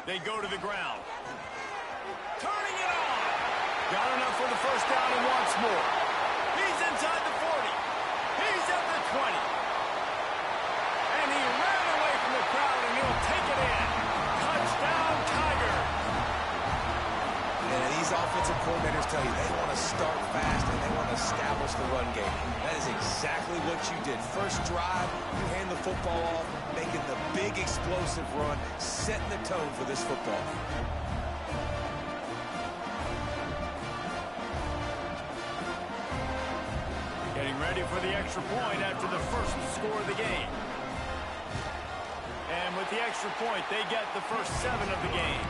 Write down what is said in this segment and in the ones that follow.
They go to the ground. Turning it on. Got enough for the first down and wants more. He's inside the 40. He's at the 20. And he ran away from the crowd, and he'll take it in. Touchdown, Tiger. And these offensive coordinators tell you they want to start fast and they want to establish the run game. That is exactly what you did. First drive, you hand the football off, making the big explosive run, setting the tone for this football. Getting ready for the extra point after the first score of the game. And with the extra point, they get the first 7 of the game.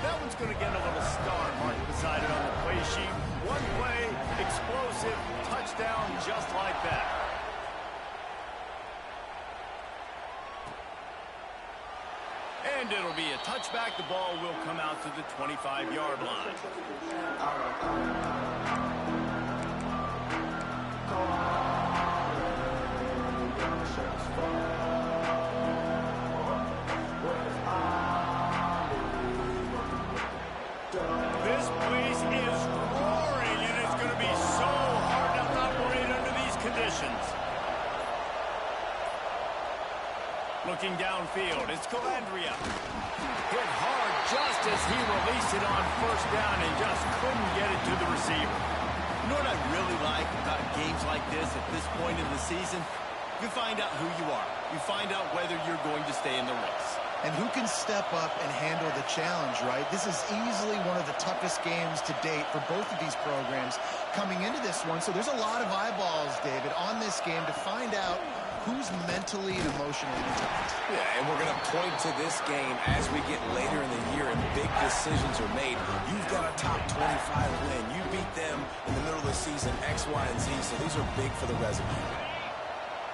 That one's going to get a little star marked beside it on the play sheet. One play, explosive, touchdown just like that. And it'll be a touchback. The ball will come out to the 25-yard line. This place is roaring, and it's going to be so hard to operate under these conditions. Looking downfield, it's Calandria. Hit hard just as he released it on first down and just couldn't get it to the receiver. You know what I really like about games like this at this point in the season? You find out who you are. You find out whether you're going to stay in the race. And who can step up and handle the challenge, right? This is easily one of the toughest games to date for both of these programs coming into this one. So there's a lot of eyeballs, David, on this game to find out who's mentally and emotionally intact. Yeah, and we're going to point to this game as we get later in the year and big decisions are made. You've got a top 25 win. You beat them in the middle of the season, X, Y, and Z, so these are big for the resume.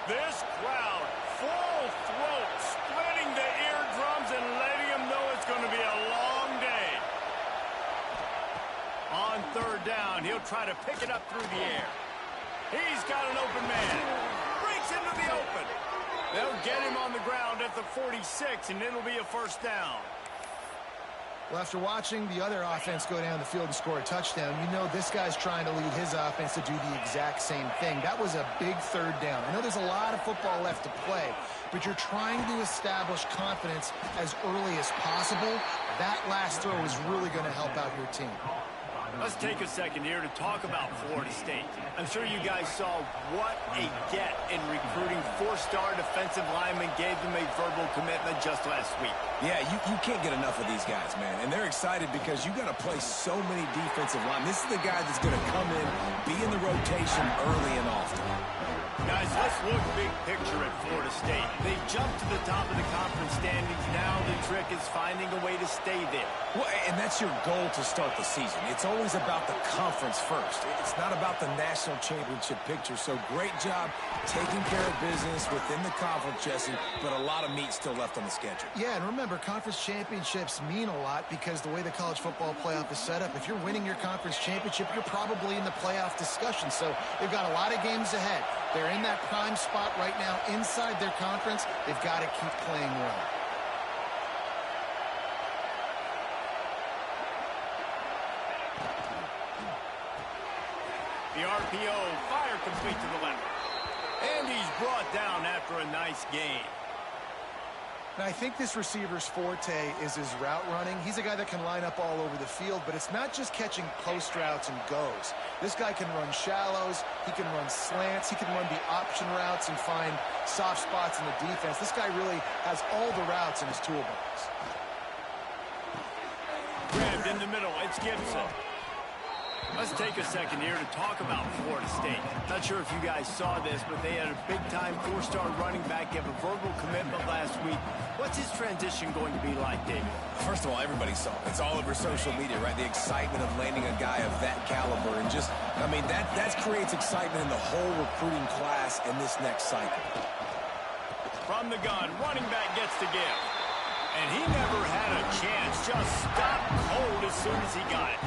This crowd, full throat, splitting the eardrums and letting them know it's going to be a long day. On third down, he'll try to pick it up through the air. He's got an open man. Breaks into the open. They'll get him on the ground at the 46, and it'll be a first down. Well, after watching the other offense go down the field and score a touchdown, you know this guy's trying to lead his offense to do the exact same thing. That was a big third down. I know there's a lot of football left to play, but you're trying to establish confidence as early as possible. That last throw is really going to help out your team. Let's take a second here to talk about Florida State. I'm sure you guys saw what a get in recruiting. 4-star defensive linemen gave them a verbal commitment just last week. Yeah, you can't get enough of these guys, man. And they're excited because you got to play so many defensive linemen. This is the guy that's going to come in, be in the rotation early and often. Guys, let's look big picture at Florida State. They jumped to the top of the conference standings. Now the trick is finding a way to stay there. Well, and that's your goal to start the season. It's always about the conference first. It's not about the national championship picture. So great job taking care of business within the conference, Jesse, but a lot of meat still left on the schedule. Yeah, and remember, conference championships mean a lot because the way the college football playoff is set up, if you're winning your conference championship, you're probably in the playoff discussion. So they've got a lot of games ahead. They're in that prime spot right now inside their conference. They've got to keep playing well. The RPO, fire complete to the left. And he's brought down after a nice gain. Now, I think this receiver's forte is his route running. He's a guy that can line up all over the field, but it's not just catching post routes and goes. This guy can run shallows, he can run slants, he can run the option routes and find soft spots in the defense. This guy really has all the routes in his toolbox. Grabbed in the middle, it's Gibson. Let's take a second here to talk about Florida State. Not sure if you guys saw this, but they had a big-time 4-star running back give a verbal commitment last week. What's his transition going to be like, David? First of all, everybody saw it. It's all over social media, right? The excitement of landing a guy of that caliber. And just, I mean, that creates excitement in the whole recruiting class in this next cycle. From the gun, running back gets to give. And he never had a chance. Just stopped cold as soon as he got it.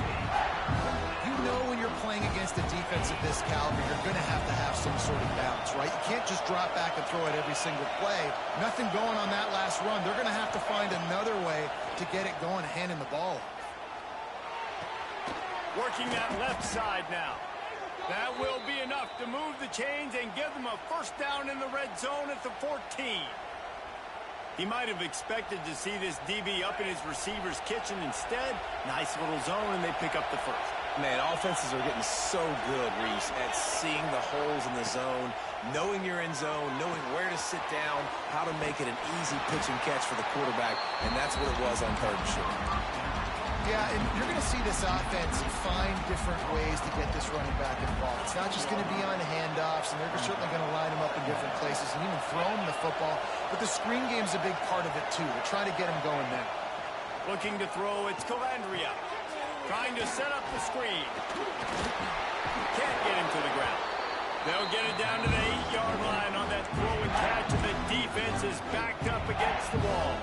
You know when you're playing against a defense of this caliber, you're going to have some sort of balance, right? You can't just drop back and throw it every single play. Nothing going on that last run. They're going to have to find another to get it going and handing the ball. Working that left side now. That will be enough to move the chains and give them a first down in the red zone at the 14. He might have expected to see this DB up in his receiver's kitchen. Instead, nice little zone, and they pick up the first. Man, offenses are getting so good, Reese, at seeing the holes in the zone, knowing you're in zone, knowing where to sit down, how to make it an easy pitch and catch for the quarterback, and that's what it was on 3rd and short. Yeah, and you're going to see this offense find different ways to get this running back involved. It's not just going to be on handoffs, and they're certainly going to line him up in different places and even throw him the football. But the screen game's a big part of it, too. They're trying to get him going now. Looking to throw, it's Calandria. Trying to set up the screen. Can't get him to the ground. They'll get it down to the 8-yard line on that throw and catch, and the defense is backed up against the wall.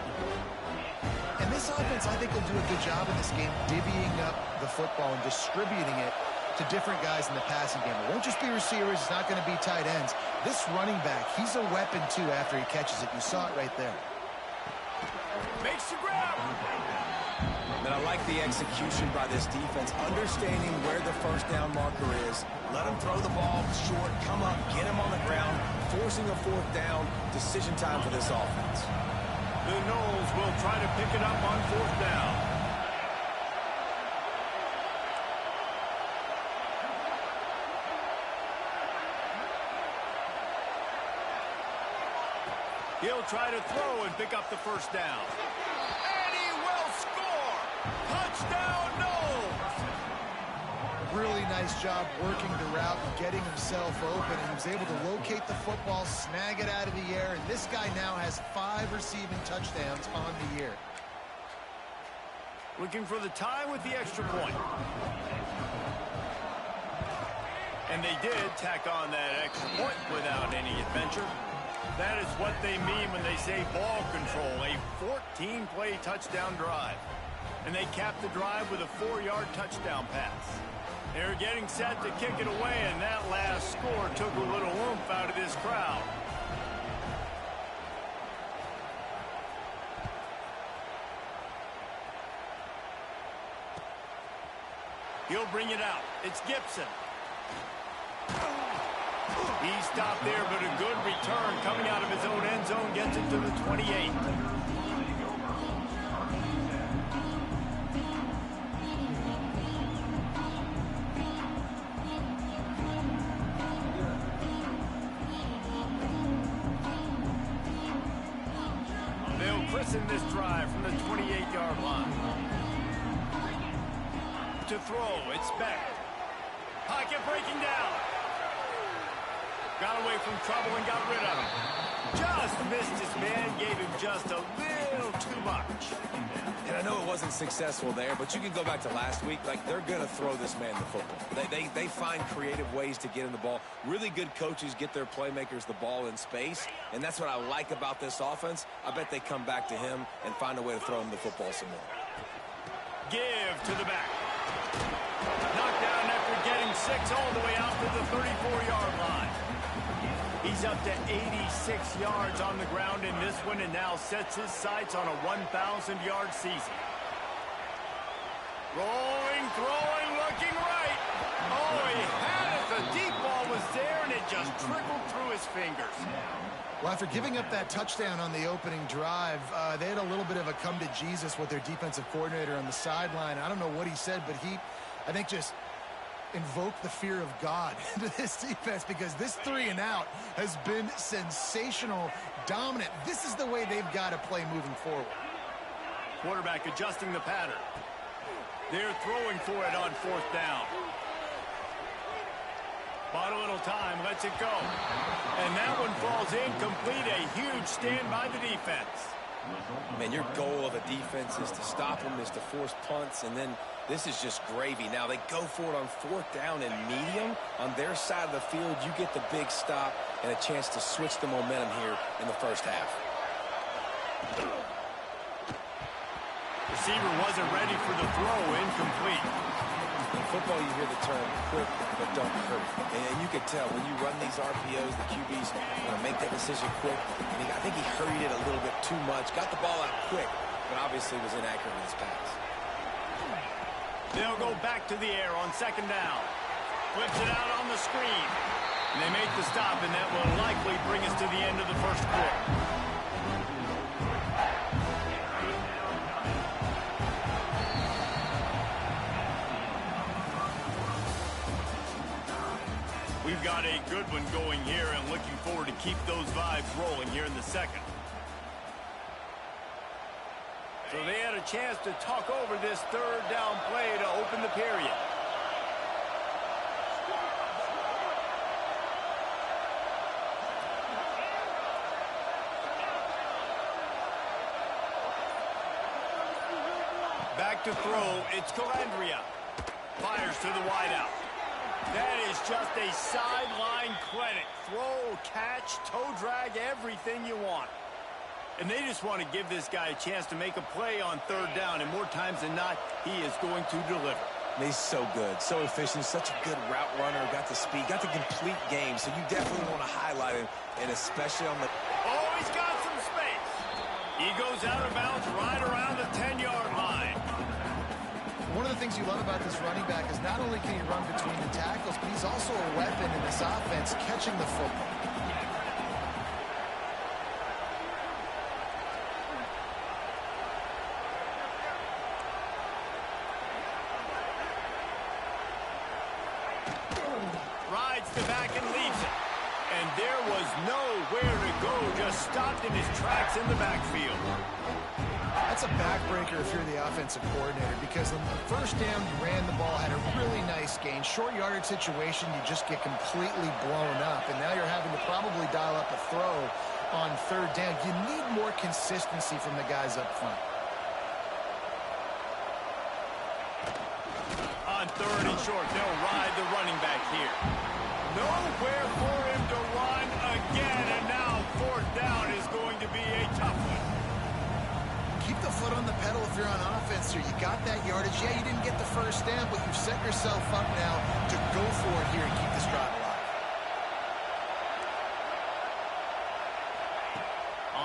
And this offense, I think, will do a good job in this game divvying up the football and distributing it to different guys in the passing game. It won't just be receivers. It's not going to be tight ends. This running back, he's a weapon, too, after he catches it. You saw it right there. Makes the grab. And I like the execution by this defense, understanding where the first down marker is. Let him throw the ball short, come up, get him on the ground, forcing a 4th down. Decision time for this offense. The Knowles will try to pick it up on 4th down. He'll try to throw and pick up the first down. And he will score! Touchdown, Knowles! Really nice job working the route and getting himself open, and he was able to locate the football, snag it out of the air, and this guy now has 5 receiving touchdowns on the year. Looking for the tie with the extra point. And they did tack on that extra point without any adventure. That is what they mean when they say ball control, a 14-play touchdown drive. And they capped the drive with a 4-yard touchdown pass. They're getting set to kick it away, and that last score took a little oomph out of this crowd. He'll bring it out. It's Gibson. He stopped there, but a good return coming out of his own end zone gets it to the 28. They'll christen this drive from the 28-yard line. To throw, it's Beck. Pocket breaking down. Got away from trouble and got rid of him. Just missed his man, gave him just a little too much. And I know it wasn't successful there, but you can go back to last week. Like, they're going to throw this man the football. They find creative ways to get him the ball. Really good coaches get their playmakers the ball in space, and that's what I like about this offense. I bet they come back to him and find a way to throw him the football some more. Give to the back. Knocked down after getting 6 all the way out to the 34-yard line. He's up to 86 yards on the ground in this one and now sets his sights on a 1,000-yard season. Rolling, throwing, looking right. Oh, he had it. The deep ball was there, and it just trickled through his fingers. Well, after giving up that touchdown on the opening drive, they had a little bit of a come to Jesus with their defensive coordinator on the sideline. I don't know what he said, but he, I think, just invoke the fear of God into this defense, because this 3-and-out has been sensational, dominant. This is the way they've got to play moving forward. Quarterback adjusting the pattern. They're throwing for it on 4th down. Bought a little time, lets it go. And that one falls incomplete. A huge stand by the defense. Man, your goal of a defense is to stop them, is to force punts, and then this is just gravy. Now, they go for it on 4th down and medium. On their side of the field, you get the big stop and a chance to switch the momentum here in the first half. Receiver wasn't ready for the throw, incomplete. In football, you hear the term quick but don't hurt. And you can tell when you run these RPOs, the QBs want to make that decision quick. I think he hurried it a little bit too much, got the ball out quick, but obviously was inaccurate with his pass. They'll go back to the air on second down. Flips it out on the screen. And they make the stop, and that will likely bring us to the end of the first quarter. We've got a good one going here, and looking forward to keep those vibes rolling here in the second. So they had a chance to talk over this third down play to open the period. Back to throw, it's Calandria. Fires to the wideout. That is just a sideline clinic. Throw, catch, toe drag, everything you want. And they just want to give this guy a chance to make a play on third down, and more times than not, he is going to deliver. He's so good, so efficient, such a good route runner, got the speed, got the complete game, so you definitely want to highlight him, and especially on the... Oh, he's got some space. He goes out of bounds right around the 10-yard line. One of the things you love about this running back is not only can he run between the tackles, but he's also a weapon in this offense, catching the football. Rides the back and leaves it. And there was nowhere to go, just stopped in his tracks in the backfield. That's a backbreaker if you're the offensive coordinator, because on the first down, you ran the ball, had a really nice gain. Short yardage situation, you just get completely blown up, and now you're having to probably dial up a throw on third down. You need more consistency from the guys up front. On third and short, they'll ride the running back here. Nowhere for him to run again, and now fourth down is going to be a tough one. Keep the foot on the pedal if you're on offense here. You got that yardage. Yeah, you didn't get the first down, but you've set yourself up now to go for it here and keep this drive alive.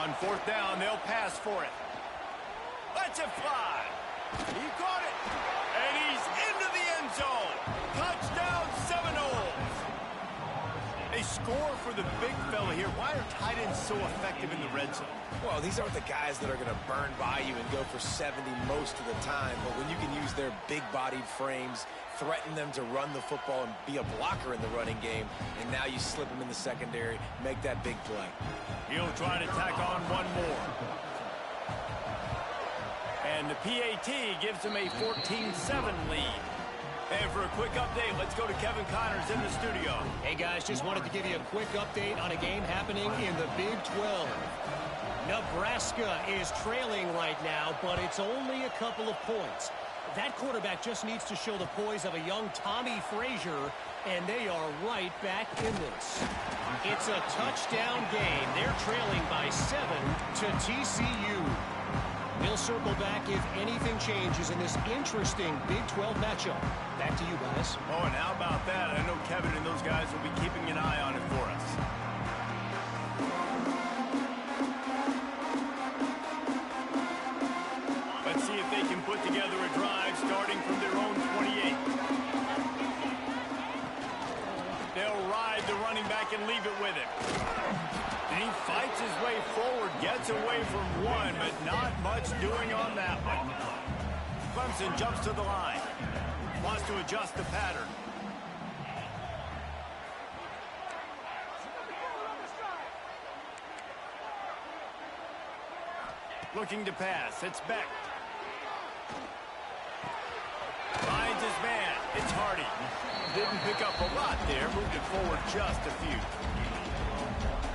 On fourth down, they'll pass for it. Let's it fly. He caught it. And he's into the end zone. Touchdown, Seminoles. They score for the big fella here. Why are tight ends so effective in the red zone? Well, these aren't the guys that are going to burn by you and go for 70 most of the time, but when you can use their big-bodied frames, threaten them to run the football and be a blocker in the running game, and now you slip them in the secondary, make that big play. He'll try to tack on one more. And the PAT gives him a 14-7 lead. And for a quick update, let's go to Kevin Connors in the studio. Hey, guys, just wanted to give you a quick update on a game happening in the Big 12. Nebraska is trailing right now, but it's only a couple of points. That quarterback just needs to show the poise of a young Tommy Frazier, and they are right back in this. It's a touchdown game. They're trailing by 7 to TCU. We'll circle back if anything changes in this interesting Big 12 matchup. Back to you, guys. Oh, and how about that? I know Kevin and those guys will be keeping an eye on it for us. Let's see if they can put together a drive starting from their own 28. They'll ride the running back and leave it with him. And he fights his way forward, gets away from one, but not much doing on that one. Clemson jumps to the line. Wants to adjust the pattern. Looking to pass. It's Beck. Finds his man. It's Hardy. Didn't pick up a lot there. Moved it forward just a few.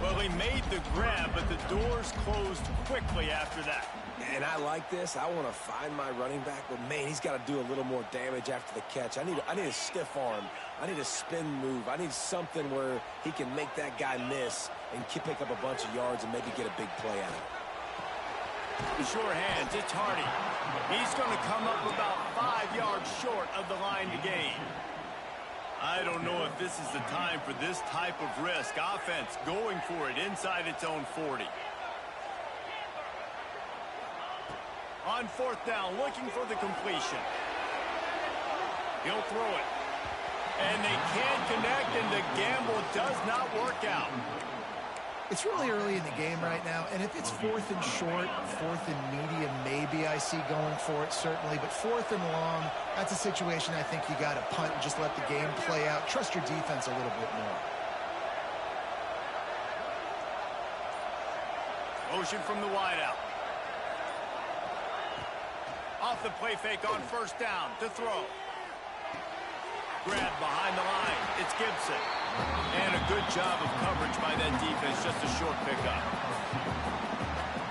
Well, he made the grab, but the doors closed quickly after that. And I like this. I want to find my running back, but man, he's got to do a little more damage after the catch. I need a stiff arm. I need a spin move. I need something where he can make that guy miss and pick up a bunch of yards and maybe get a big play out of it. Sure hands. It's Hardy. He's going to come up about 5 yards short of the line to gain. I don't know if this is the time for this type of risk. Offense going for it inside its own 40. On fourth down, looking for the completion. He'll throw it. And they can't connect, and the gamble does not work out. It's really early in the game right now, and if it's fourth and short, fourth and medium, maybe I see going for it, certainly. But fourth and long, that's a situation I think you got to punt and just let the game play out. Trust your defense a little bit more. Motion from the wideout. Off the play fake on first down to throw. Grab behind the line. It's Gibson. And a good job of coverage by that defense. Just a short pickup.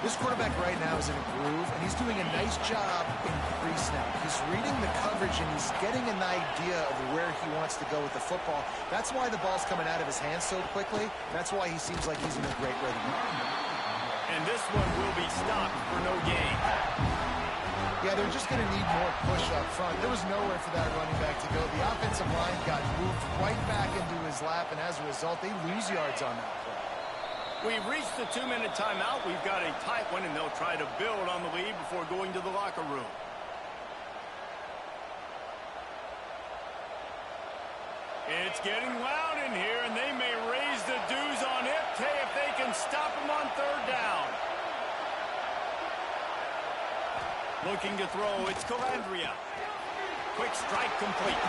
This quarterback right now is in a groove, and he's doing a nice job in pre-snap. He's reading the coverage, and he's getting an idea of where he wants to go with the football. That's why the ball's coming out of his hands so quickly. That's why he seems like he's in a great rhythm. And this one will be stopped for no gain. Yeah, they're just going to need more push up front. There was nowhere for that running back to go. The offensive line got moved right back into his lap, and as a result, they lose yards on that play. We've reached the 2-minute timeout. We've got a tight one, and they'll try to build on the lead before going to the locker room. It's getting loud in here, and they may raise the dues on Ncaa if they can stop him on third down. Looking to throw, it's Calandria. Quick strike complete.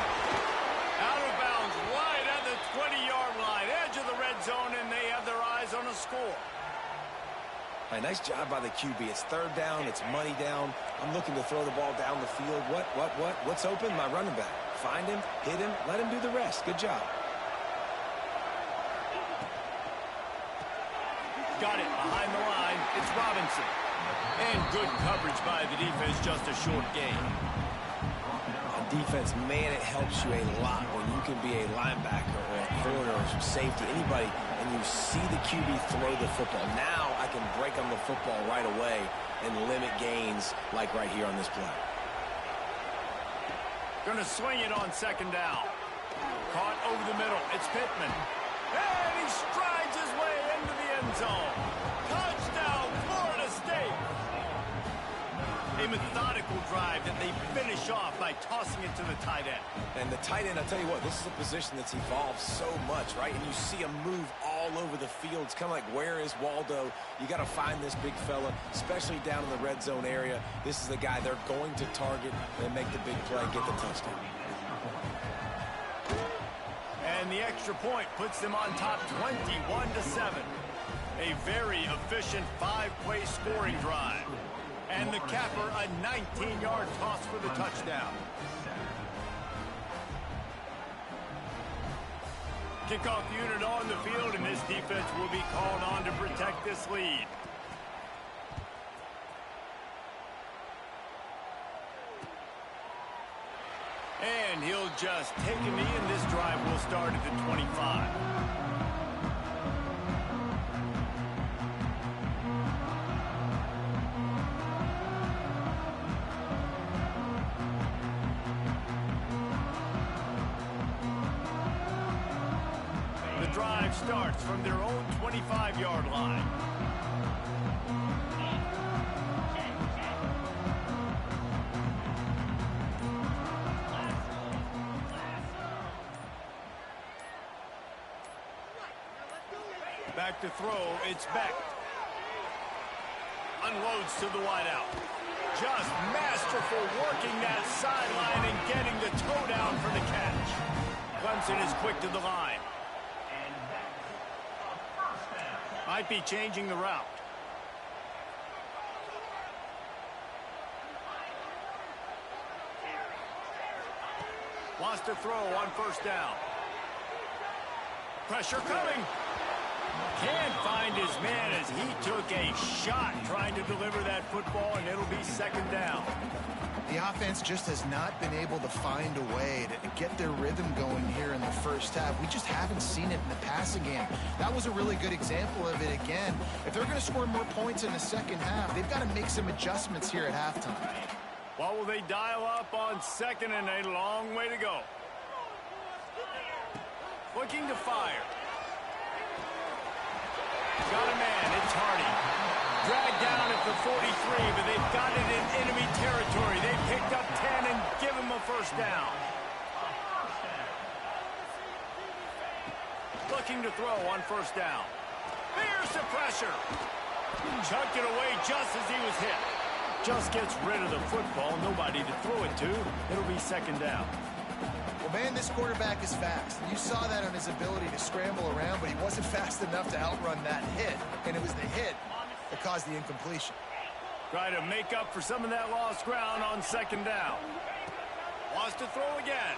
Out of bounds, wide at the 20-yard line, edge of the red zone, and they have their eyes on a score. A nice job by the QB. It's third down, it's money down. I'm looking to throw the ball down the field. What's open? My running back. Find him, hit him, let him do the rest. Good job. Got it behind the line. It's Robinson. And good coverage by the defense, just a short gain. On defense, man, it helps you a lot when you can be a linebacker or a corner or some safety, anybody, and you see the QB throw the football. Now I can break on the football right away and limit gains like right here on this play. Going to swing it on second down. Caught over the middle. It's Pittman. And he strides his way into the end zone. Touchdown, Florida State. A methodical drive that they finish off by tossing it to the tight end. And the tight end, I'll tell you what, this is a position that's evolved so much, right? And you see him move all over the field. It's kind of like, where is Waldo? You got to find this big fella, especially down in the red zone area. This is the guy they're going to target and make the big play, get the touchdown. And the extra point puts them on top 21-7. A very efficient 5-play scoring drive. And the capper, a 19-yard toss for the touchdown. Kickoff unit on the field, and this defense will be called on to protect this lead. And he'll just take a knee, and this drive will start at the 25. The drive starts from their own 25-yard line. Back to throw, it's Beck. Unloads to the wideout. Just masterful working that sideline and getting the toe down for the catch. Clemson is quick to the line. Might be changing the route. Wants to throw on first down. Pressure coming. Can't find his man as he took a shot trying to deliver that football, and it'll be second down. The offense just has not been able to find a way to get their rhythm going here in the first half. We just haven't seen it in the passing game. That was a really good example of it again. If they're going to score more points in the second half, they've got to make some adjustments here at halftime. What will they dial up on second, and a long way to go? Looking to fire. Got a man, it's Hardy. Dragged down at the 43, but they've got it in enemy territory. They picked up 10 and give him a first down. Looking to throw on first down. Here's the pressure. Chucked it away just as he was hit. Just gets rid of the football. Nobody to throw it to. It'll be second down. Well, man, this quarterback is fast. You saw that on his ability to scramble around, but he wasn't fast enough to outrun that hit. And it was the hit that caused the incompletion. Try to make up for some of that lost ground on second down. Wants to throw again.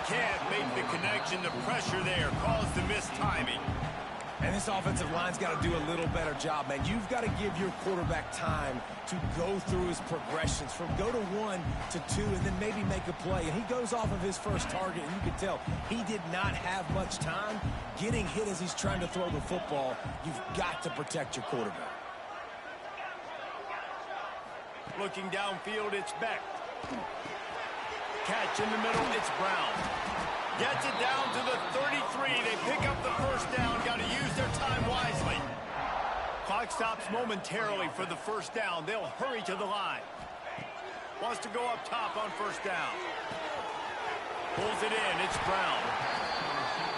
Can't make the connection. The pressure there caused the missed timing. And this offensive line's got to do a little better job, man. You've got to give your quarterback time to go through his progressions from go to 1 to 2 and then maybe make a play. And he goes off of his first target, and you can tell he did not have much time getting hit as he's trying to throw the football. You've got to protect your quarterback. Looking downfield, it's Beck. Catch in the middle, it's Brown. Gets it down to the 33. They pick up the first down. Got to use their time wisely. Clock stops momentarily for the first down. They'll hurry to the line. Wants to go up top on first down. Pulls it in. It's Brown.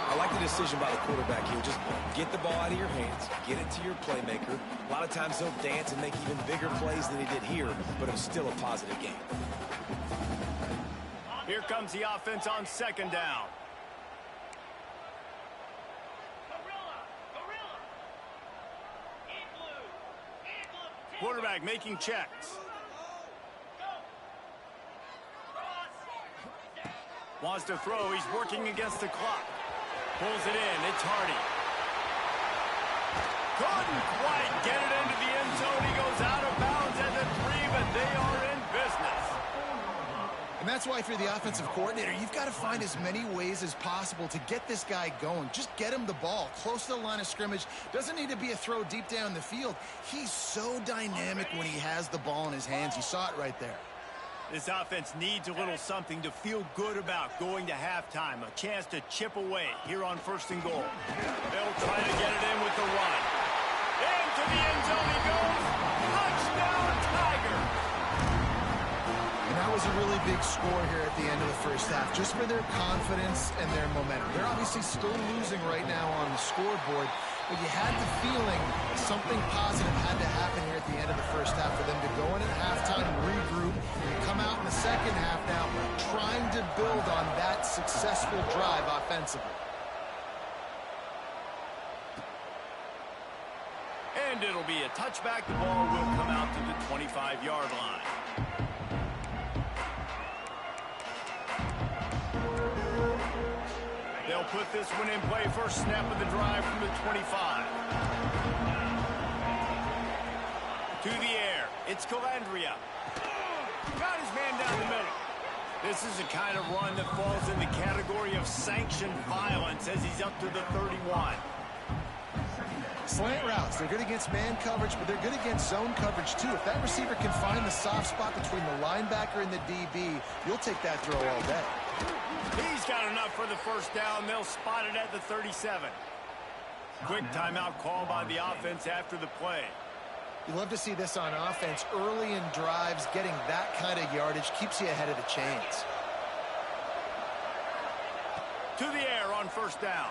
I like the decision by the quarterback here. Just get the ball out of your hands, get it to your playmaker. A lot of times he'll dance and make even bigger plays than he did here, but it was still a positive game. Here comes the offense on second down. Quarterback making checks. Wants to throw. He's working against the clock. Pulls it in. It's Hardy. Couldn't quite get it into the end zone. He goes out of bounds at the 3, but they are in business. And that's why if you're the offensive coordinator, you've got to find as many ways as possible to get this guy going. Just get him the ball close to the line of scrimmage. Doesn't need to be a throw deep down the field. He's so dynamic when he has the ball in his hands. You saw it right there. This offense needs a little something to feel good about going to halftime. A chance to chip away here on first and goal. They'll try to get it in with the run. Into the end zone he goes. Touchdown, Tiger. And that was a really big score here at the end of the first half, just for their confidence and their momentum. They're obviously still losing right now on the scoreboard, but you had the feeling something positive had to happen here at the end of the first half for them to go in at halftime, regroup, and come out in the second half now trying to build on that successful drive offensively. And it'll be a touchback. The ball will come out to the 25-yard line. They'll put this one in play. First snap of the drive from the 25. To the air. It's Calandria. Got his man down the middle. This is the kind of run that falls in the category of sanctioned violence as he's up to the 31. Slant routes, they're good against man coverage, but they're good against zone coverage too. If that receiver can find the soft spot between the linebacker and the DB, you'll take that throw all day. He's got enough for the first down. They'll spot it at the 37. Quick timeout call by the offense after the play. You love to see this on offense. Early in drives, getting that kind of yardage keeps you ahead of the chains. To the air on first down.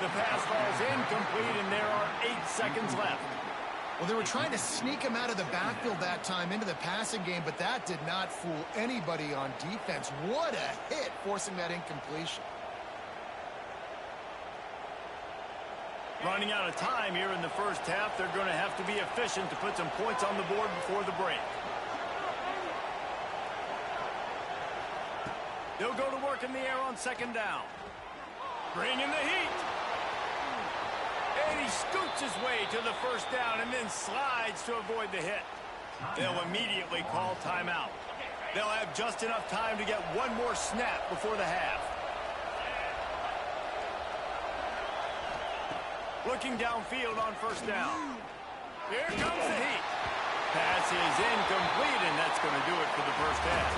The pass falls incomplete, and there are 8 seconds left. Well, they were trying to sneak him out of the backfield that time into the passing game, but that did not fool anybody on defense. What a hit, forcing that incompletion. Running out of time here in the first half. They're going to have to be efficient to put some points on the board before the break. They'll go to work in the air on second down. Bring in the heat. And he scoots his way to the first down and then slides to avoid the hit. They'll immediately call timeout. They'll have just enough time to get one more snap before the half. Looking downfield on first down. Here comes the heat. Pass is incomplete, and that's going to do it for the first half.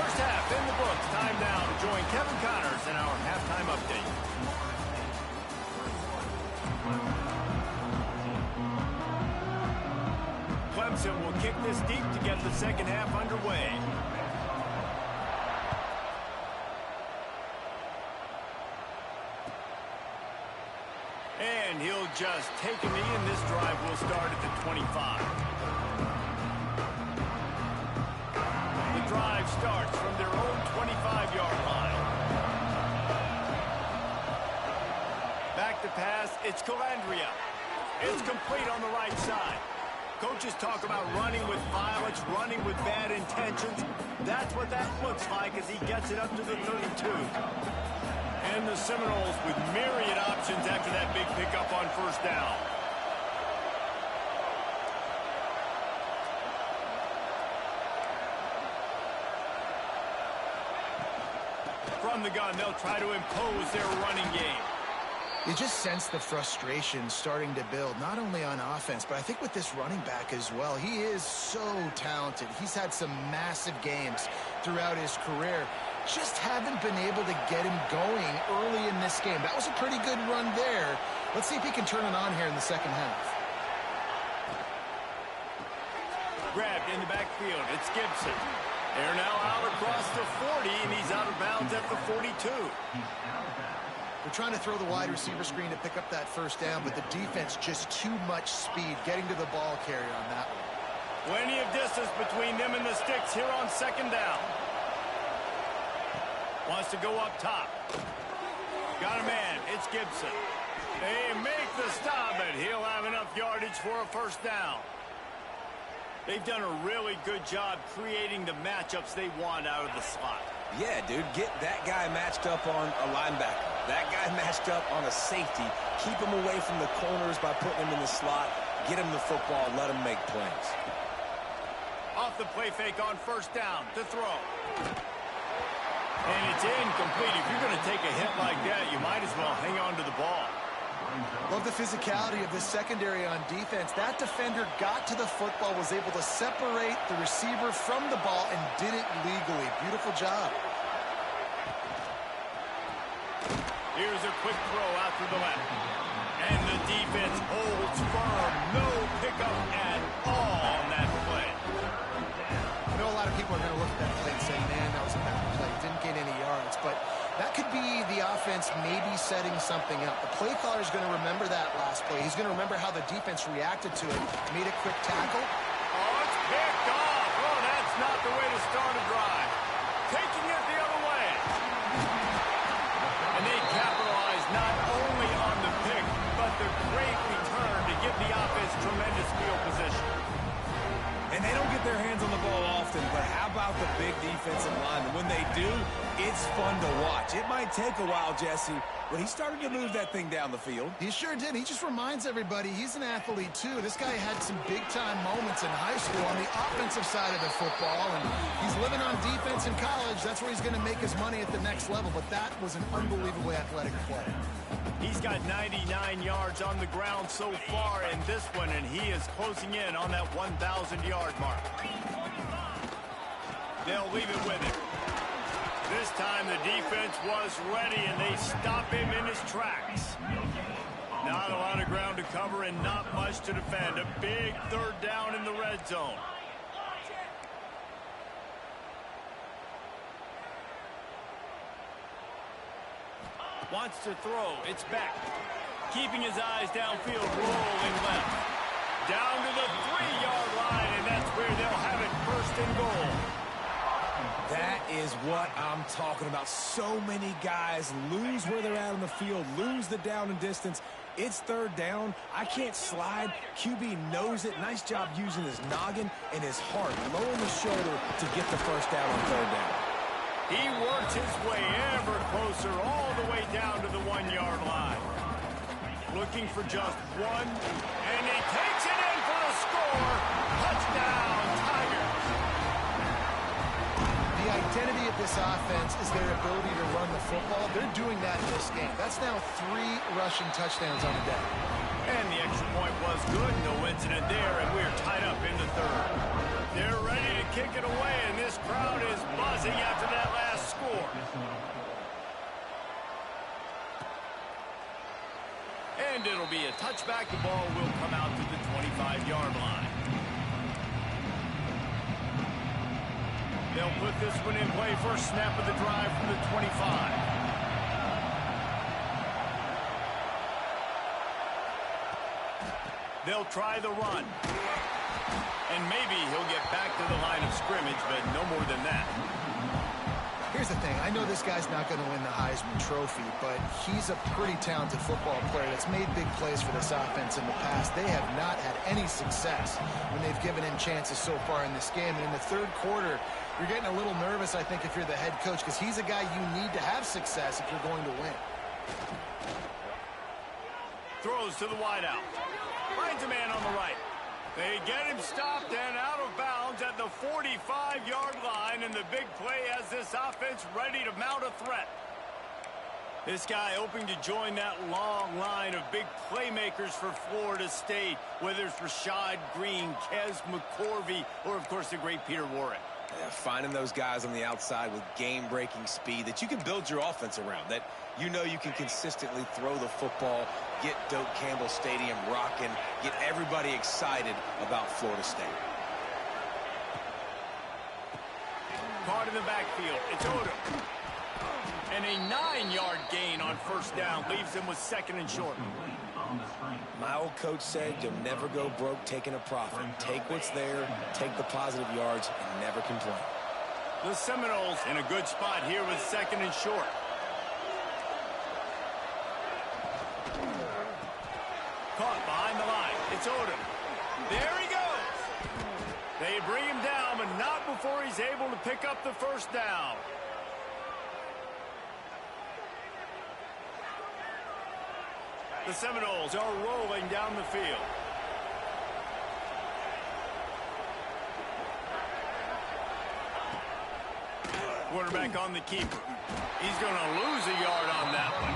First half in the books. Time now to join Kevin Connors in our halftime update. Clemson will kick this deep to get the second half underway. And he'll just take a knee, and this drive will start at the 25. The drive starts from their own 25-yard line. Back to pass, it's Calandria. It's complete on the right side. Coaches talk about running with violence, running with bad intentions. That's what that looks like as he gets it up to the 32. And the Seminoles with myriad options after that big pickup on first down. From the gun, they'll try to impose their running game. You just sense the frustration starting to build, not only on offense, but I think with this running back as well. He is so talented. He's had some massive games throughout his career. Just haven't been able to get him going early in this game. That was a pretty good run there. Let's see if he can turn it on here in the second half. Grabbed in the backfield. It's Gibson. They're now out across the 40, and he's out of bounds at the 42. They're trying to throw the wide receiver screen to pick up that first down, but the defense just too much speed getting to the ball carrier on that one. Plenty of distance between them and the sticks here on second down. Wants to go up top. Got a man. It's Gibson. They make the stop, but he'll have enough yardage for a first down. They've done a really good job creating the matchups they want out of the slot. Yeah, dude, get that guy matched up on a linebacker. That guy matched up on a safety. Keep him away from the corners by putting him in the slot. Get him the football. Let him make plays. Off the play fake on first down to throw. And it's incomplete. If you're going to take a hit like that, you might as well hang on to the ball. Love the physicality of this secondary on defense. That defender got to the football, was able to separate the receiver from the ball, and did it legally. Beautiful job. Here's a quick throw out to the left. And the defense holds firm. No pickup at all on that play. I know a lot of people are going to look at that play and say, man, that was a bad play. Didn't gain any yards. But that could be the offense maybe setting something up. The play caller is going to remember that last play. He's going to remember how the defense reacted to it. Made a quick tackle. Oh, it's picked off. Oh, that's not the way to start a drive. Taking it the other way. And they capitalize not only on the pick, but the great return to give the offense tremendous field position. And they don't get their hands on the ball often, but how about the big defensive linemen? When they do, it's fun to watch. It might take a while, Jesse, but he started to move that thing down the field. He sure did. He just reminds everybody he's an athlete, too. This guy had some big-time moments in high school on the offensive side of the football, and he's living on defense in college. That's where he's going to make his money at the next level, but that was an unbelievably athletic play. He's got 99 yards on the ground so far in this one, and he is closing in on that 1,000-yard mark. They'll leave it with him. This time the defense was ready, and they stop him in his tracks. Not a lot of ground to cover and not much to defend. A big third down in the red zone. Wants to throw. It's back. Keeping his eyes downfield, rolling left. Down to the 3-yard line, and that's where they'll have it, first and goal. That is what I'm talking about. So many guys lose where they're at on the field, lose the down and distance. It's third down. I can't slide. QB knows it. Nice job using his noggin and his heart, lowering the shoulder to get the first down on third down. He works his way ever closer all the way down to the 1-yard line. Looking for just one, and he takes it in for the score. Touchdown, Tigers. The identity of this offense is their ability to run the football. They're doing that in this game. That's now 3 rushing touchdowns on the day. And the extra point was good. No incident there, and we're tied up in the third. They're ready to kick it away, and this crowd is buzzing after that last score. And it'll be a tie. touchback, the ball will come out to the 25-yard line. They'll put this one in play. First snap of the drive from the 25. They'll try the run. And maybe he'll get back to the line of scrimmage, but no more than that. Here's the thing. I know this guy's not going to win the Heisman Trophy, but he's a pretty talented football player that's made big plays for this offense in the past. They have not had any success when they've given him chances so far in this game. And in the third quarter, you're getting a little nervous, I think, if you're the head coach, because he's a guy you need to have success if you're going to win. Throws to the wideout. Finds a man on the right. They get him stopped and out of bounds at the 45-yard line, and the big play has this offense ready to mount a threat. This guy hoping to join that long line of big playmakers for Florida State, whether it's Rashad Green, Kez McCorvey, or, of course, the great Peter Warrick. Yeah, finding those guys on the outside with game-breaking speed that you can build your offense around, that you know you can consistently throw the football, get Doak Campbell Stadium rocking, get everybody excited about Florida State. Caught in the backfield. It's Odom. And a 9-yard gain on first down leaves him with second and short. My old coach said you'll never go broke taking a profit. Take what's there, take the positive yards, and never complain. The Seminoles in a good spot here with second and short. Caught behind the line. It's Odom. There he goes. They bring him down, but not before he's able to pick up the first down. The Seminoles are rolling down the field. Quarterback on the keeper. He's going to lose a yard on that one.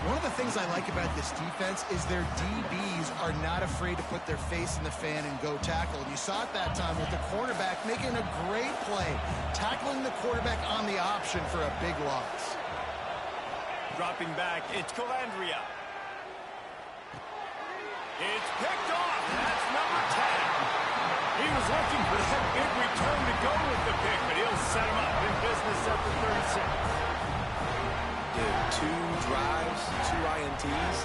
One of the things I like about this defense is their DBs are not afraid to put their face in the fan and go tackle. And you saw it that time with the quarterback making a great play, tackling the quarterback on the option for a big loss. Dropping back, it's Calandria. It's picked off. That's number 10. He was looking for that big return to go with the pick, but he'll set him up in business at the 36. Dude, 2 drives, 2 INTs.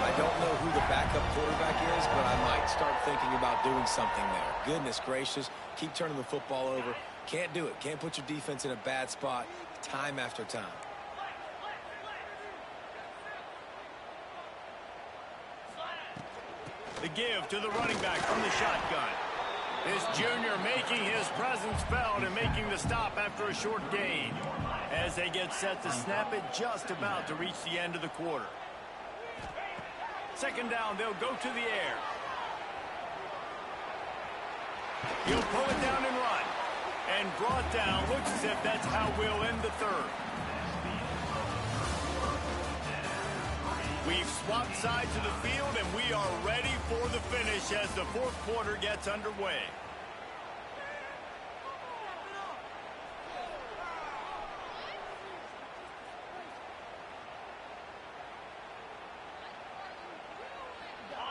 I don't know who the backup quarterback is, but I might start thinking about doing something there. Goodness gracious, keep turning the football over. Can't do it. Can't put your defense in a bad spot time after time. The give to the running back from the shotgun. This junior making his presence felt and making the stop after a short gain. As they get set to snap it, just about to reach the end of the quarter. Second down, they'll go to the air. He'll pull it down and run. And brought down. Looks as if that's how we'll end the third. We've swapped sides of the field, and we are ready for the finish as the fourth quarter gets underway.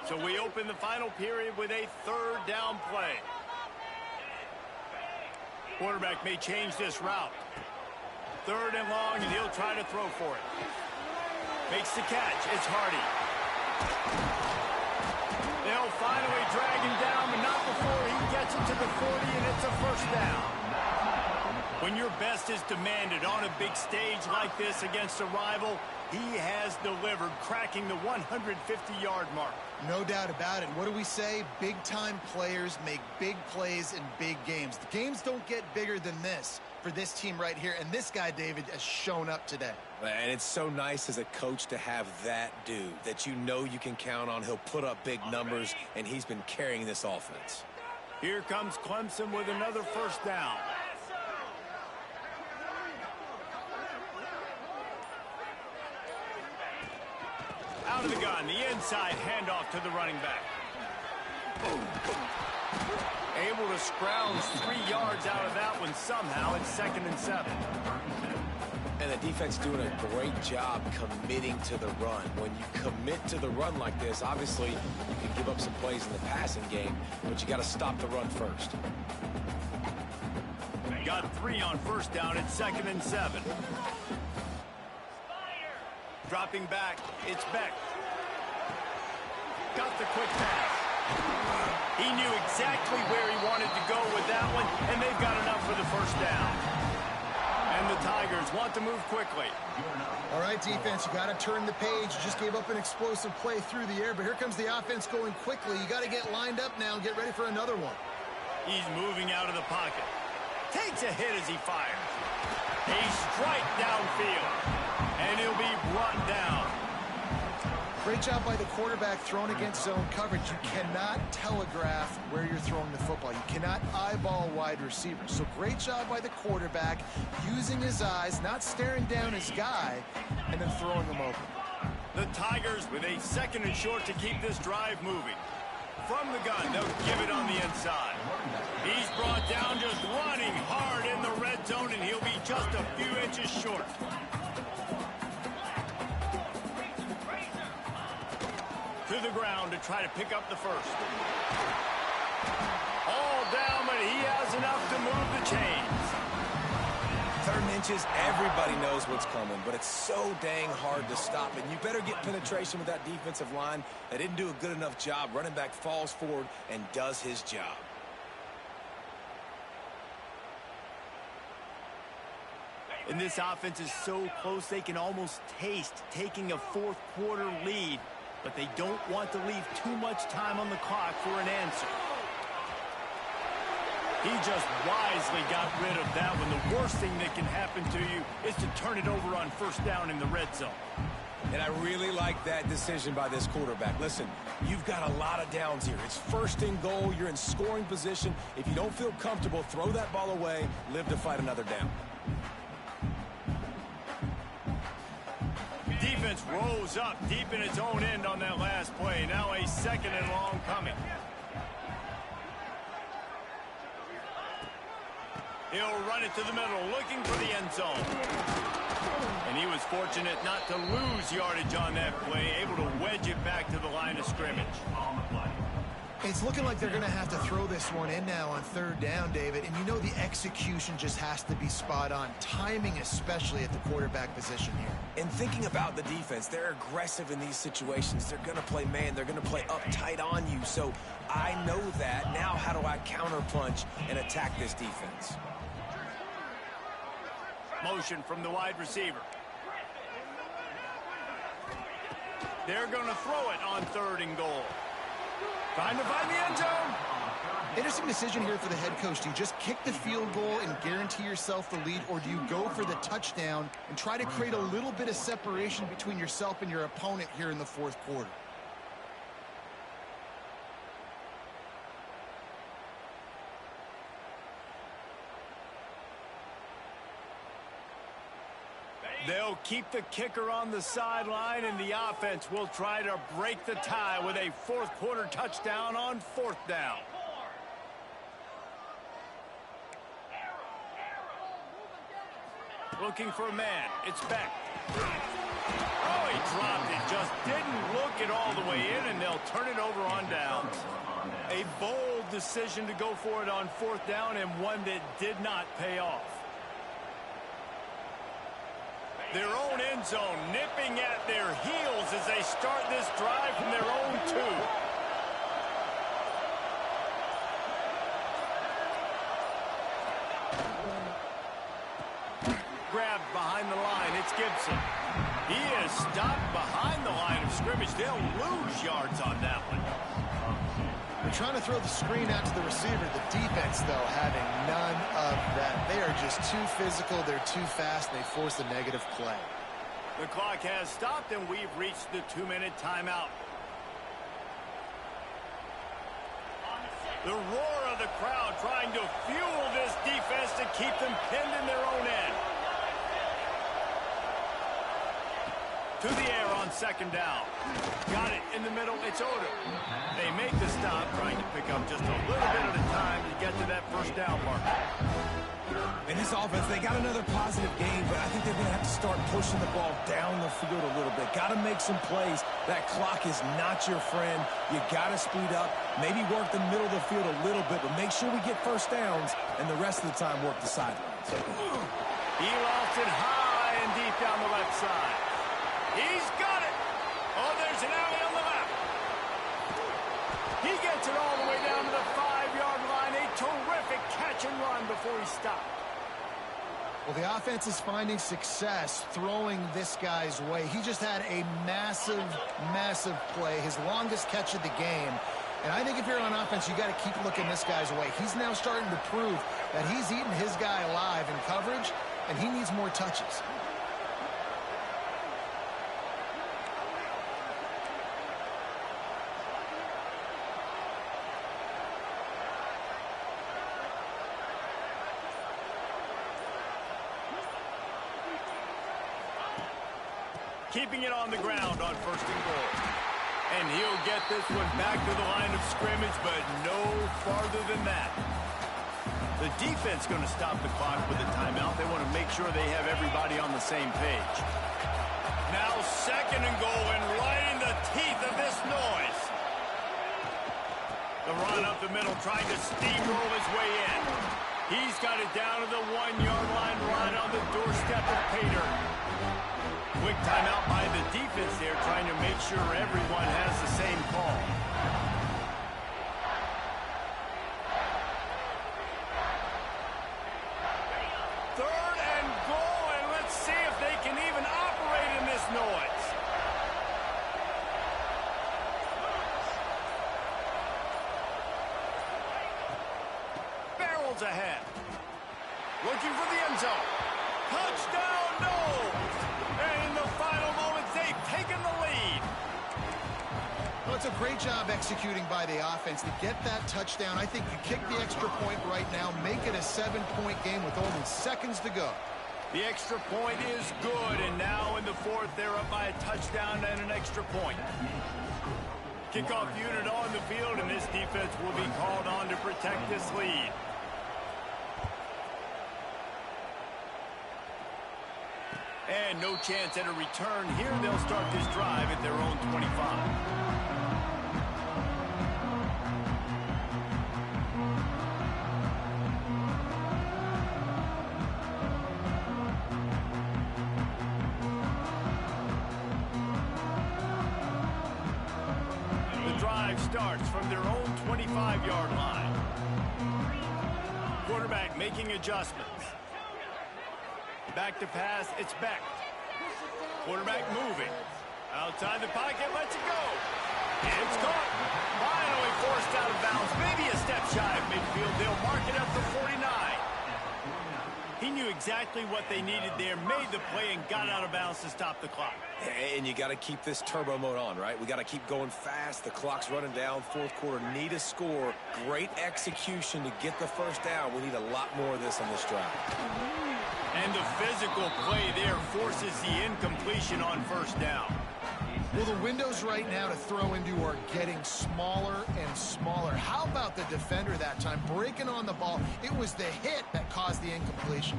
So we open the final period with a third down play. Quarterback may change this route. Third and long, and he'll try to throw for it. Makes the catch. It's Hardy. They'll finally drag him down, but not before he gets it to the 40, and it's a first down. When your best is demanded on a big stage like this against a rival, he has delivered, cracking the 150-yard mark. No doubt about it. What do we say? Big-time players make big plays in big games. The games don't get bigger than this for this team right here, and this guy, David, has shown up today. And it's so nice as a coach to have that dude that you know you can count on. He'll put up big numbers, and he's been carrying this offense. Here comes Clemson with another first down. Out of the gun, the inside handoff to the running back. Able to scrounge 3 yards out of that one somehow. It's 2nd and 7. And the defense doing a great job committing to the run. When you commit to the run like this, obviously you can give up some plays in the passing game, but you got to stop the run first. Got 3 on first down. It's 2nd and 7. Dropping back, it's Beck. Got the quick pass. He knew exactly where he wanted to go with that one, and they've got enough for the first down. And the Tigers want to move quickly. All right, defense, you got to turn the page. You just gave up an explosive play through the air, but here comes the offense going quickly. You got to get lined up now and get ready for another one. He's moving out of the pocket. Takes a hit as he fires. A strike downfield, and he'll be brought down. Great job by the quarterback throwing against zone coverage. You cannot telegraph where you're throwing the football. You cannot eyeball wide receivers. So great job by the quarterback using his eyes, not staring down his guy, and then throwing him open. The Tigers with a 2nd and short to keep this drive moving. From the gun, they'll give it on the inside. He's brought down just running hard in the red zone, and he'll be just a few inches short. To the ground to try to pick up the first. All down, but he has enough to move the chains. 3rd and inches, everybody knows what's coming, but it's so dang hard to stop it. You better get penetration with that defensive line. They didn't do a good enough job. Running back falls forward and does his job. And this offense is so close they can almost taste taking a 4th quarter lead, but they don't want to leave too much time on the clock for an answer. He just wisely got rid of that one. The worst thing that can happen to you is to turn it over on first down in the red zone. And I really like that decision by this quarterback. Listen, you've got a lot of downs here. It's 1st and goal. You're in scoring position. If you don't feel comfortable, throw that ball away. Live to fight another down. Defense rose up deep in its own end on that last play. Now a 2nd and long coming. He'll run it to the middle, looking for the end zone. And he was fortunate not to lose yardage on that play, able to wedge it back to the line of scrimmage. It's looking like they're going to have to throw this one in now on 3rd down, David. And you know the execution just has to be spot on. Timing, especially at the quarterback position here. And thinking about the defense, they're aggressive in these situations. They're going to play man. They're going to play uptight on you. So I know that. Now how do I counterpunch and attack this defense? Motion from the wide receiver. They're going to throw it on 3rd and goal. Trying to find the end zone. Interesting decision here for the head coach. Do you just kick the field goal and guarantee yourself the lead, or do you go for the touchdown and try to create a little bit of separation between yourself and your opponent here in the 4th quarter? They'll keep the kicker on the sideline, and the offense will try to break the tie with a 4th quarter touchdown on 4th down. Looking for a man. It's Beck. Oh, he dropped it. Just didn't look it all the way in, and they'll turn it over on downs. A bold decision to go for it on 4th down, and one that did not pay off. Their own end zone nipping at their heels as they start this drive from their own 2. Grabbed behind the line. It's Gibson. He is stopped behind the line of scrimmage. They'll lose yards on that one. They're trying to throw the screen out to the receiver. The defense, though, having none of that. They are just too physical. They're too fast. And they force a negative play. The clock has stopped, and we've reached the 2-minute timeout. The roar of the crowd trying to fuel this defense to keep them pinned in their own end. To the air on 2nd down. Got it in the middle. It's Odom. They make the stop, trying to pick up just a little bit at a time to get to that first down mark. And this offense, they got another positive game, but I think they're going to have to start pushing the ball down the field a little bit. Got to make some plays. That clock is not your friend. You got to speed up, maybe work the middle of the field a little bit, but make sure we get first downs, and the rest of the time work the sidelines. He lost it high and deep down the left side. He's got it. Oh, there's an alley on the left. He gets it all the way down to the 5-yard line. A terrific catch and run before he stopped. Well, the offense is finding success throwing this guy's way. He just had a massive, massive play, his longest catch of the game. And I think if you're on offense, you got to keep looking this guy's way. He's now starting to prove that he's eating his guy alive in coverage, and he needs more touches. Keeping it on the ground on 1st and goal. And he'll get this one back to the line of scrimmage, but no farther than that. The defense going to stop the clock with a timeout. They want to make sure they have everybody on the same page. Now 2nd and goal, and right in the teeth of this noise. The run up the middle, trying to steamroll his way in. He's got it down to the 1-yard line, right on the doorstep of Pater. Quick timeout by the defense there, trying to make sure everyone has the same call. Third and goal, and let's see if they can even operate in this noise. Barrels ahead. Looking for the end zone. Touchdown, no! And in the final moments, they've taken the lead. Well, it's a great job executing by the offense to get that touchdown. I think you kick the extra point right now, make it a 7-point game with only seconds to go. The extra point is good, and now in the 4th, they're up by a touchdown and an extra point. Kickoff unit on the field, and this defense will be called on to protect this lead. And no chance at a return here. They'll start this drive at their own 25. The drive starts from their own 25-yard line. Quarterback making adjustments. Back to pass, it's Beck. Quarterback moving. Outside the pocket, lets it go. It's caught. Finally forced out of bounds. Maybe a step shy of midfield. They'll mark it up to 49. He knew exactly what they needed there, made the play, and got out of bounds to stop the clock. And you got to keep this turbo mode on, right? We got to keep going fast. The clock's running down. 4th quarter, need a score. Great execution to get the first down. We need a lot more of this on this drive. And the physical play there forces the incompletion on 1st down. Well, the windows right now to throw into are getting smaller and smaller. How about the defender that time breaking on the ball? It was the hit that caused the incompletion.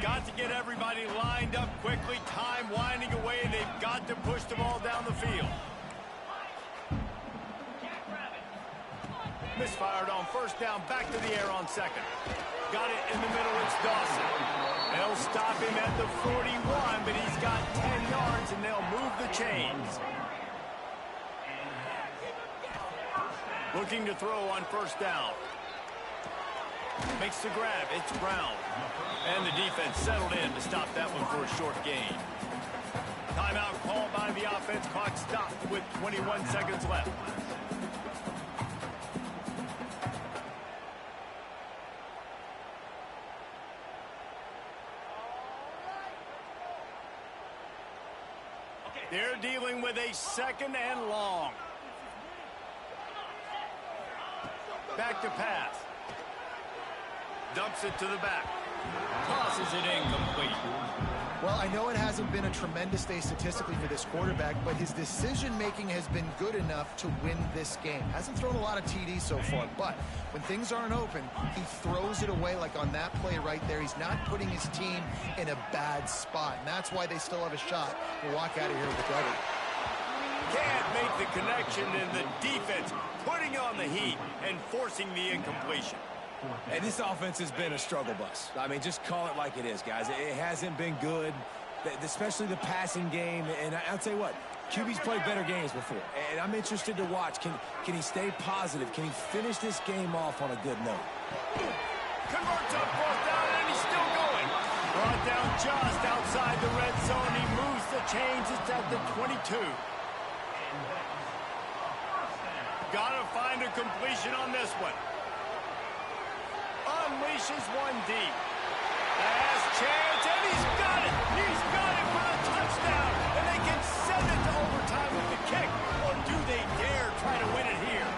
Got to get everybody lined up quickly. Time winding away. They've got to push the ball down the field. Misfired on 1st down. Back to the air on 2nd. Got it in the middle. It's Dawson. They'll stop him at the 41, but he's got 10 yards, and they'll move the chains. Looking to throw on 1st down. Makes the grab. It's Brown. And the defense settled in to stop that one for a short gain. Timeout called by the offense. Clock stopped with 21 seconds left. They're dealing with a 2nd and long. Back to pass. Dumps it to the back. Tosses it incomplete. Well, I know it hasn't been a tremendous day statistically for this quarterback, but his decision-making has been good enough to win this game. Hasn't thrown a lot of TDs so far, but when things aren't open, he throws it away like on that play right there. He's not putting his team in a bad spot, and that's why they still have a shot to walk out of here with a W. Can't make the connection, and the defense putting on the heat and forcing the incompletion. And this offense has been a struggle bus. I mean, just call it like it is, guys. It hasn't been good, especially the passing game. And I'll tell you what, QB's played better games before. And I'm interested to watch. Can he stay positive? Can he finish this game off on a good note? Converts on fourth down, and he's still going. Brought down just outside the red zone. He moves the chains. It's at the 22. Gotta find a completion on this one. Unleashes one deep. Last chance, and he's got it. He's got it for a touchdown. And they can send it to overtime with the kick. Or do they dare try to win it here?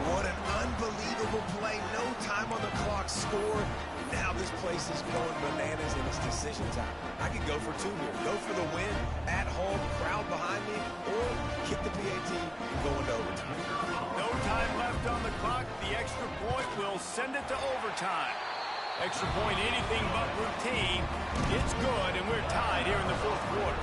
What an unbelievable play. No time on the clock. Score. Now this place is going bananas and it's decision time. I could go for two here. Go for the win at home, crowd behind me, or kick the PAT and go into overtime. No time left on the clock. The extra point will send it to overtime. Extra point, anything but routine. It's good, and we're tied here in the fourth quarter.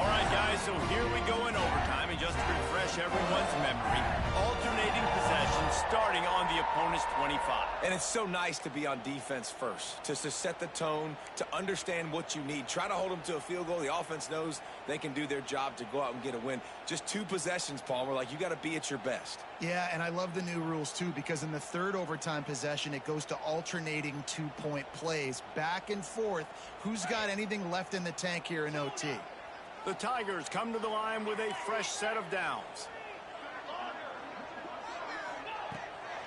All right, guys, so here we go in overtime. And just to refresh everyone's memory, alternating possession starting on the opponent's 25. And it's so nice to be on defense first, to set the tone, to understand what you need. Try to hold them to a field goal. The offense knows they can do their job to go out and get a win. Just two possessions, Palmer. Like, you got to be at your best. Yeah, and I love the new rules, too, because in the third overtime possession, it goes to alternating two-point plays. Back and forth. Who's got anything left in the tank here in OT? The Tigers come to the line with a fresh set of downs.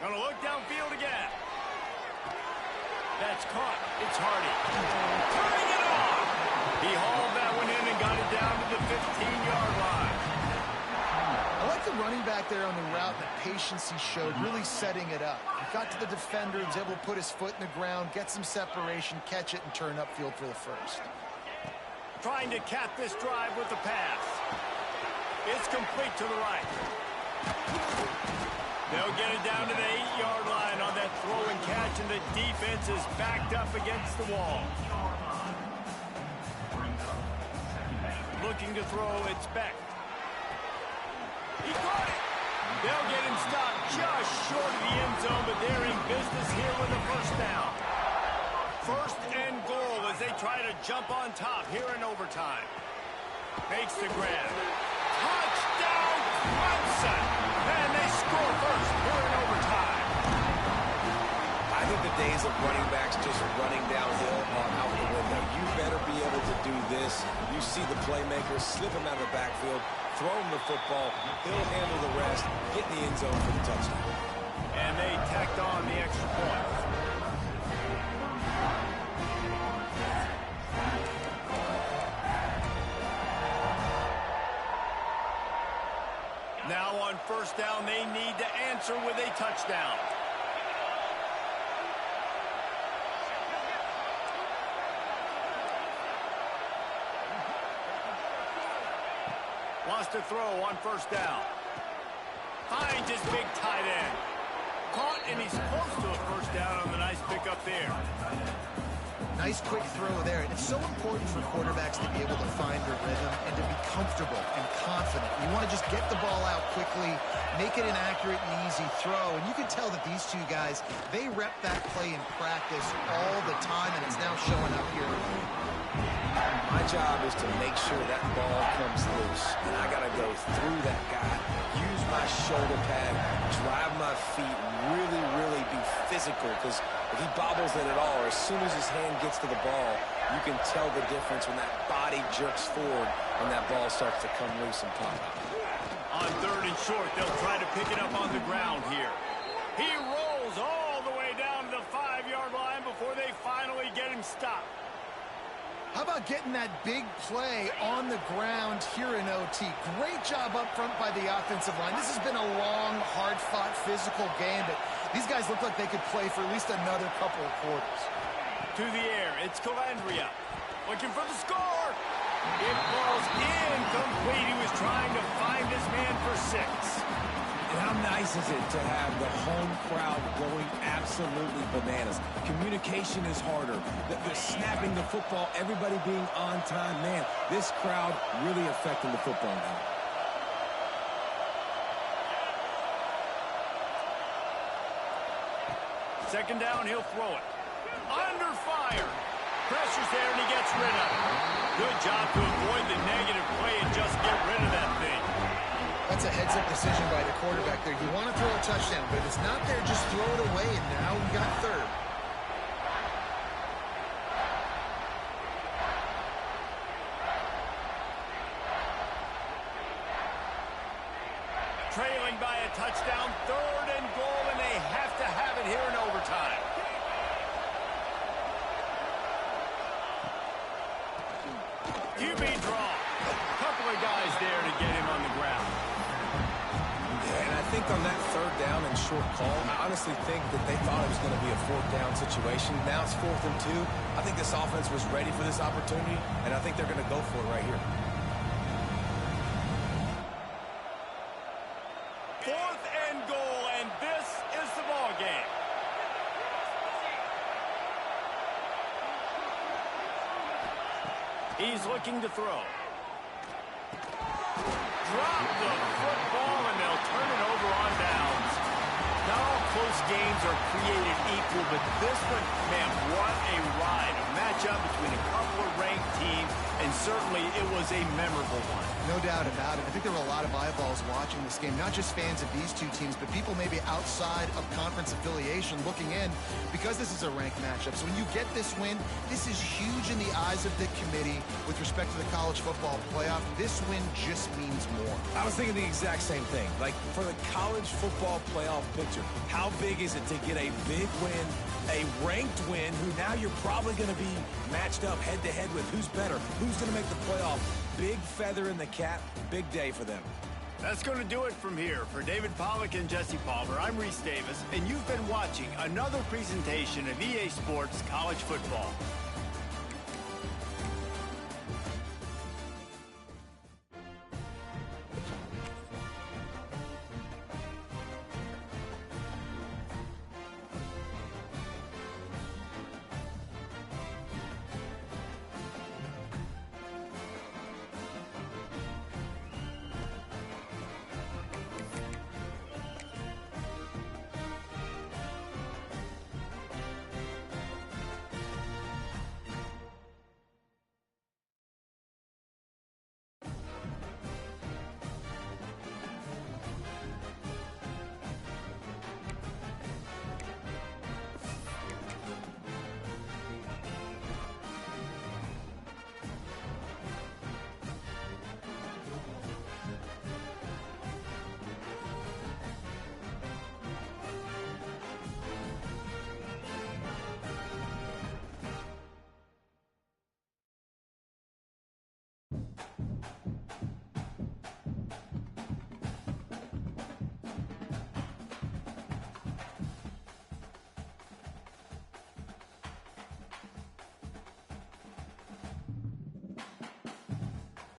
Gonna look downfield again. That's caught. It's Hardy. Turning it off. He hauled that one in and got it down to the 15-yard line. I like the running back there on the route, the patience he showed, really setting it up. He got to the defender, he was able to put his foot in the ground, get some separation, catch it, and turn upfield for the first. Trying to cap this drive with the pass. It's complete to the right. They'll get it down to the 8-yard line on that throw and catch, and the defense is backed up against the wall. Looking to throw, it's Beck. He caught it. They'll get him stopped just short of the end zone, but they're in business here with a first down. First and goal as they try to jump on top here in overtime. Makes the grab. Touchdown, Clemson! And they score first here in overtime. I think the days of running backs just running downhill are out the window. You better be able to do this. You see the playmaker, slip him out of the backfield, throw him the football, he'll handle the rest, get in the end zone for the touchdown. And they tacked on the extra point. Now on first down, they need to answer with a touchdown. Wants to throw on first down. Finds his big tight end. Caught, and he's close to a first down on the nice pickup there. Nice quick throw there. And it's so important for quarterbacks to be able to find their rhythm and to be comfortable and confident. You want to just get the ball out quickly, make it an accurate and easy throw. And you can tell that these two guys, they rep that play in practice all the time, and it's now showing up here. My job is to make sure that ball comes loose, and I got to go through that guy, use my shoulder pad, drive my feet, really, really be physical, because if he bobbles it at all, or as soon as his hand gets to the ball, you can tell the difference when that body jerks forward and that ball starts to come loose and pop. On third and short, they'll try to pick it up on the ground here. He rolls all the way down to the 5-yard line before they finally get him stopped. How about getting that big play on the ground here in OT? Great job up front by the offensive line. This has been a long, hard-fought, physical game, but These guys look like they could play for at least another couple of quarters. To the air, it's Calandria. Looking for the score. It falls incomplete. He was trying to find his man for 6. And how nice is it to have the home crowd going absolutely bananas? Communication is harder. The snapping the football, everybody being on time. Man, this crowd really affecting the football game. Second down, he'll throw it. Under fire. Pressure's there, and he gets rid of it. Good job to avoid the negative play and just get rid of that thing. That's a heads-up decision by the quarterback there. You want to throw a touchdown, but if it's not there, just throw it away, and now we got third. Trailing by a touchdown, 3rd and goal, and they have to have it here in overtime. QB draw. A couple of guys there to get him on the ground. Yeah, and I think on that 3rd down and short call, I honestly think that they thought it was going to be a 4th down situation. Now it's 4th and 2. I think this offense was ready for this opportunity, and I think they're going to go for it right here. 4th and goal, and this is the ball game. He's looking to throw. Drop the football, and they'll turn it over on downs. Not all close games are created equal, but this one, man, what a ride. A matchup between a couple of ranked teams, and certainly it was a memorable one. No doubt about it. I think there were a lot of eyeballs watching this game, not just fans of these two teams, but people maybe outside of conference affiliation looking in because this is a ranked matchup. So when you get this win, this is huge in the eyes of the committee with respect to the college football playoff. This win just means more. I was thinking the exact same thing. Like, for the college football playoff picture, how big is it to get a big win, a ranked win, who now you're probably going to be matched up head-to-head with who's better, who's going to make the playoff. Big feather in the cap, big day for them. That's going to do it from here. For David Pollack and Jesse Palmer, I'm Reese Davis, and you've been watching another presentation of EA Sports College Football.